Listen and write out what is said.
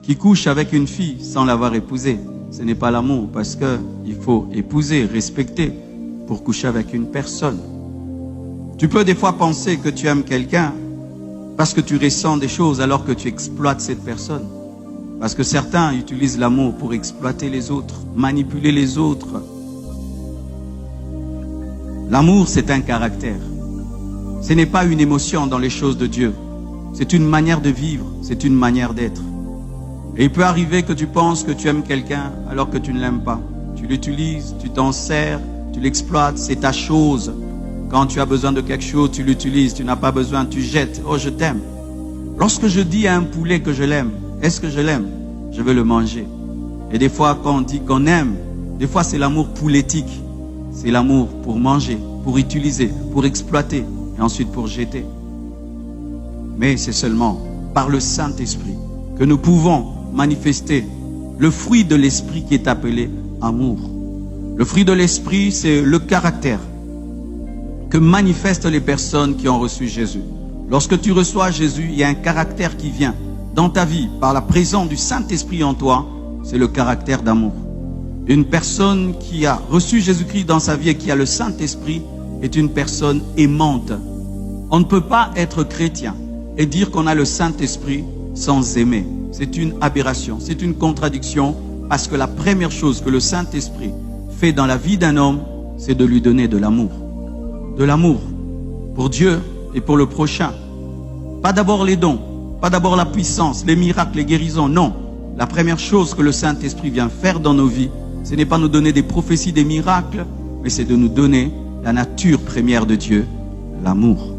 qui couche avec une fille sans l'avoir épousée, ce n'est pas l'amour, parce qu'il faut épouser, respecter pour coucher avec une personne. Tu peux des fois penser que tu aimes quelqu'un parce que tu ressens des choses alors que tu exploites cette personne. Parce que certains utilisent l'amour pour exploiter les autres, manipuler les autres. L'amour, c'est un caractère. Ce n'est pas une émotion dans les choses de Dieu. C'est une manière de vivre, c'est une manière d'être. Et il peut arriver que tu penses que tu aimes quelqu'un alors que tu ne l'aimes pas. Tu l'utilises, tu t'en sers, tu l'exploites, c'est ta chose. Quand tu as besoin de quelque chose, tu l'utilises, tu n'as pas besoin, tu jettes. Oh, je t'aime. Lorsque je dis à un poulet que je l'aime, est-ce que je l'aime? Je veux le manger. Et des fois, quand on dit qu'on aime, des fois c'est l'amour pouletique. C'est l'amour pour manger, pour utiliser, pour exploiter et ensuite pour jeter. Mais c'est seulement par le Saint-Esprit que nous pouvons manifester le fruit de l'Esprit qui est appelé amour. Le fruit de l'Esprit, c'est le caractère que manifestent les personnes qui ont reçu Jésus. Lorsque tu reçois Jésus, il y a un caractère qui vient dans ta vie par la présence du Saint-Esprit en toi, c'est le caractère d'amour. Une personne qui a reçu Jésus-Christ dans sa vie et qui a le Saint-Esprit est une personne aimante. On ne peut pas être chrétien et dire qu'on a le Saint-Esprit sans aimer. C'est une aberration, c'est une contradiction, parce que la première chose que le Saint-Esprit fait dans la vie d'un homme, c'est de lui donner de l'amour. De l'amour pour Dieu et pour le prochain. Pas d'abord les dons, pas d'abord la puissance, les miracles, les guérisons, non. La première chose que le Saint-Esprit vient faire dans nos vies, ce n'est pas nous donner des prophéties, des miracles, mais c'est de nous donner la nature première de Dieu, l'amour.